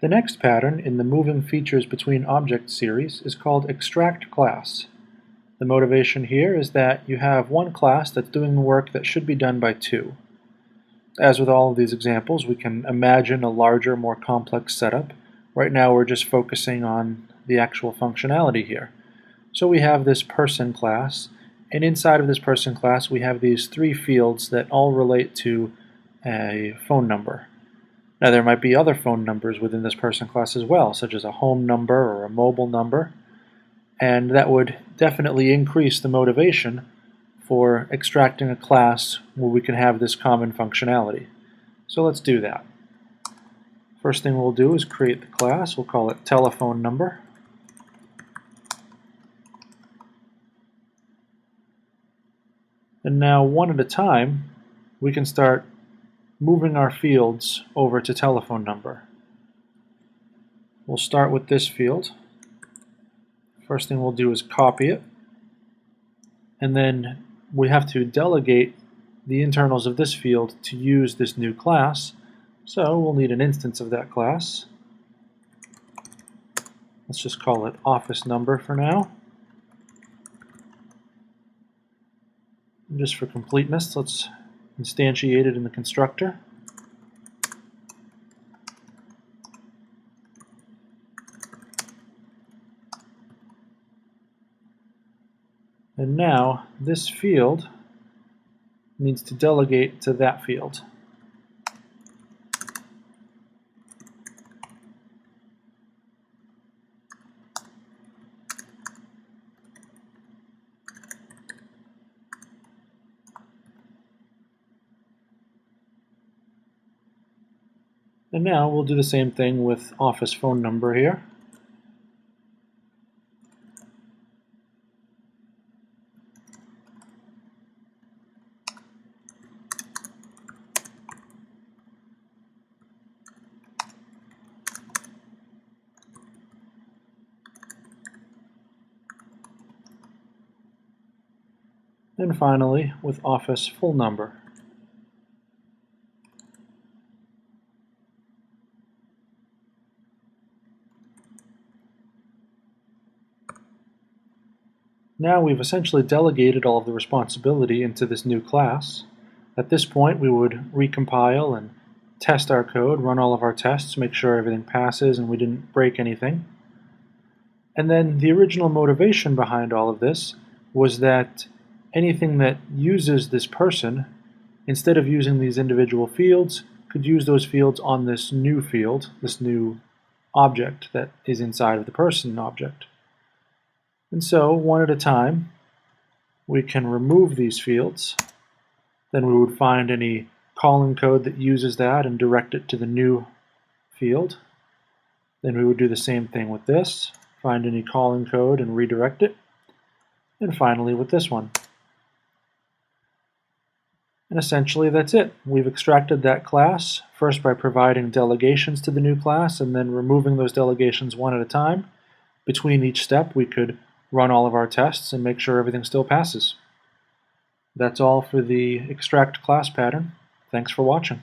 The next pattern in the moving features between objects series is called extract class. The motivation here is that you have one class that's doing the work that should be done by two. As with all of these examples, we can imagine a larger, more complex setup. Right now we're just focusing on the actual functionality here. So we have this person class, and inside of this person class we have these three fields that all relate to a phone number. Now there might be other phone numbers within this person class as well, such as a home number or a mobile number, and that would definitely increase the motivation for extracting a class where we can have this common functionality. So let's do that. First thing we'll do is create the class. We'll call it telephone number. And now one at a time we can start moving our fields over to telephone number. We'll start with this field. First thing we'll do is copy it, and then we have to delegate the internals of this field to use this new class, so we'll need an instance of that class. Let's just call it office number for now. And just for completeness, let's instantiate it in the constructor. And now this field needs to delegate to that field. And now we'll do the same thing with office phone number here. And finally, with office full number. Now we've essentially delegated all of the responsibility into this new class. At this point we would recompile and test our code, run all of our tests, make sure everything passes and we didn't break anything. And then the original motivation behind all of this was that anything that uses this person, instead of using these individual fields, could use those fields on this new field, this new object that is inside of the person object. And so, one at a time, we can remove these fields. Then we would find any calling code that uses that and direct it to the new field. Then we would do the same thing with this, find any calling code and redirect it. And finally with this one. And essentially that's it. We've extracted that class, first by providing delegations to the new class and then removing those delegations one at a time. Between each step we could run all of our tests and make sure everything still passes. That's all for the extract class pattern. Thanks for watching.